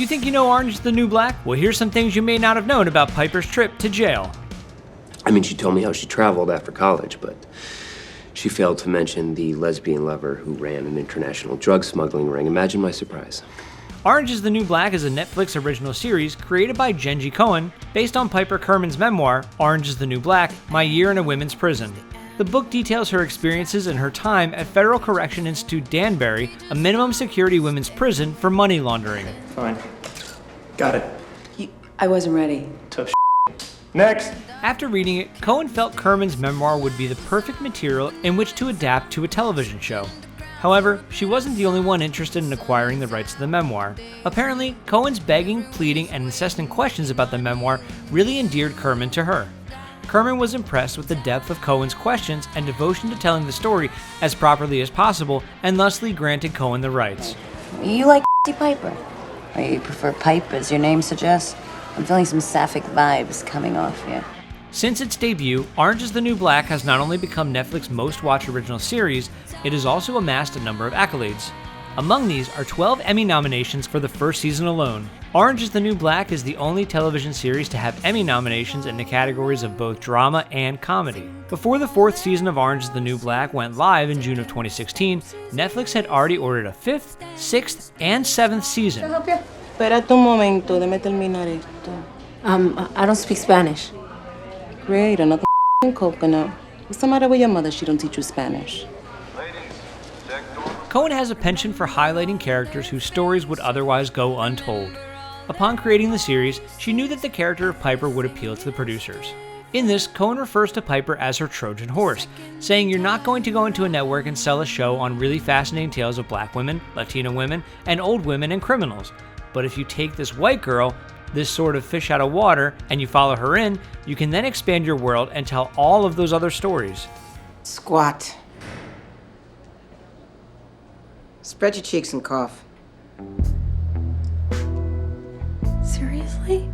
You think you know Orange is the New Black? Well, here's some things you may not have known about Piper's trip to jail. I mean, she told me how she traveled after college, but she failed to mention the lesbian lover who ran an international drug smuggling ring. Imagine my surprise. Orange is the New Black is a Netflix original series created by Jenji Kohan, based on Piper Kerman's memoir, Orange is the New Black, My Year in a Women's Prison. The book details her experiences and her time at Federal Correction Institute Danbury, a minimum security women's prison for money laundering. Fine. Got it. I wasn't ready. Tough Next. After reading it, Kohan felt Kerman's memoir would be the perfect material in which to adapt to a television show. However, she wasn't the only one interested in acquiring the rights to the memoir. Apparently, Kohan's begging, pleading, and incessant questions about the memoir really endeared Kerman to her. Kerman was impressed with the depth of Kohan's questions and devotion to telling the story as properly as possible, and thusly granted Kohan the rights. You like Piper? Or you prefer Pipe, as your name suggests? I'm feeling some sapphic vibes coming off you. Since its debut, Orange is the New Black has not only become Netflix's most-watched original series, it has also amassed a number of accolades. Among these are 12 Emmy nominations for the first season alone. Orange is the New Black is the only television series to have Emmy nominations in the categories of both drama and comedy. Before the fourth season of Orange is the New Black went live in June of 2016, Netflix had already ordered a 5th, 6th, and 7th season. Can I help you? Espérate un momento, déjame terminar esto. I don't speak Spanish. Great, another coconut. What's the matter with your mother? She don't teach you Spanish. Kohan has a penchant for highlighting characters whose stories would otherwise go untold. Upon creating the series, she knew that the character of Piper would appeal to the producers. In this, Kohan refers to Piper as her Trojan horse, saying you're not going to go into a network and sell a show on really fascinating tales of black women, Latina women, and old women and criminals. But if you take this white girl, this sort of fish out of water, and you follow her in, you can then expand your world and tell all of those other stories. Squat. Spread your cheeks and cough. Seriously?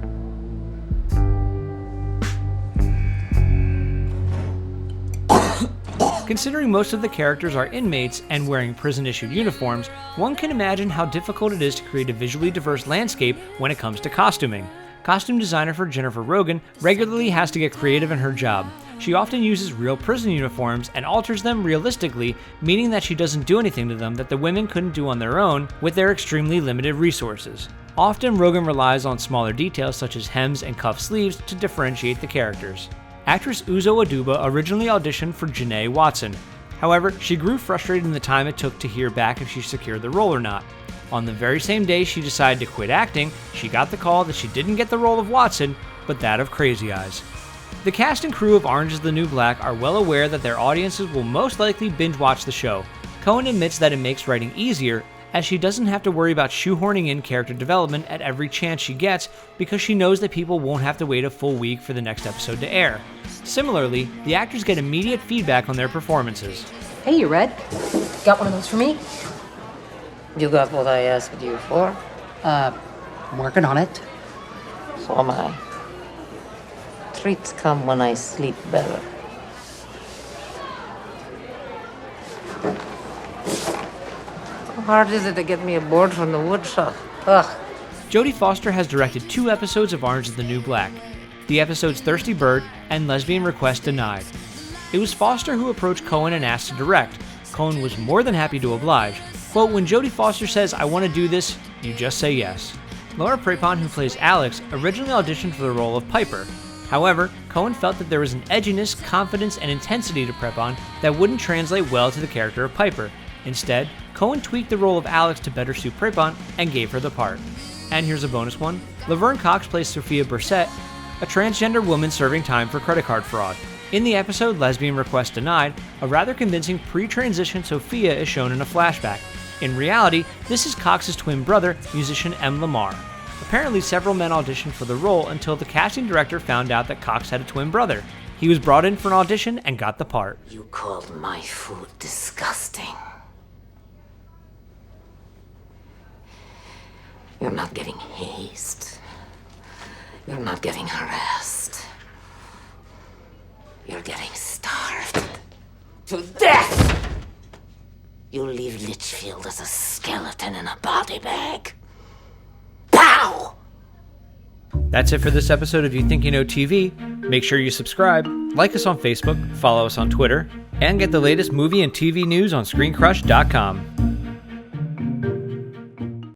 Considering most of the characters are inmates and wearing prison-issued uniforms, one can imagine how difficult it is to create a visually diverse landscape when it comes to costuming. Costume designer for Jennifer Rogan regularly has to get creative in her job. She often uses real prison uniforms and alters them realistically, meaning that she doesn't do anything to them that the women couldn't do on their own with their extremely limited resources. Often, Rogan relies on smaller details such as hems and cuff sleeves to differentiate the characters. Actress Uzo Aduba originally auditioned for Janae Watson. However, she grew frustrated in the time it took to hear back if she secured the role or not. On the very same day she decided to quit acting, she got the call that she didn't get the role of Watson, but that of Crazy Eyes. The cast and crew of Orange is the New Black are well aware that their audiences will most likely binge watch the show. Kohan admits that it makes writing easier, as she doesn't have to worry about shoehorning in character development at every chance she gets because she knows that people won't have to wait a full week for the next episode to air. Similarly, the actors get immediate feedback on their performances. Hey, you Red? Got one of those for me? You got what I asked you for? I'm working on it. So am I. Treats come when I sleep better. How hard is it to get me a board from the woodshop? Ugh. Jodie Foster has directed 2 episodes of Orange is the New Black, the episodes Thirsty Bird and Lesbian Request Denied. It was Foster who approached Kohan and asked to direct. Kohan was more than happy to oblige. Quote, when Jodie Foster says, I want to do this, you just say yes. Laura Prepon, who plays Alex, originally auditioned for the role of Piper. However, Kohan felt that there was an edginess, confidence, and intensity to Prepon that wouldn't translate well to the character of Piper. Instead, Kohan tweaked the role of Alex to better suit Prepon and gave her the part. And here's a bonus one. Laverne Cox plays Sophia Burset, a transgender woman serving time for credit card fraud. In the episode Lesbian Request Denied, a rather convincing pre-transition Sophia is shown in a flashback. In reality, this is Cox's twin brother, musician M. Lamar. Apparently, several men auditioned for the role until the casting director found out that Cox had a twin brother. He was brought in for an audition and got the part. You called my food disgusting. You're not getting hazed. You're not getting harassed. You're getting starved to death! You'll leave Litchfield as a skeleton in a body bag. Pow! Ow! That's it for this episode of You Think You Know TV. Make sure you subscribe, like us on Facebook, follow us on Twitter, and get the latest movie and TV news on ScreenCrush.com.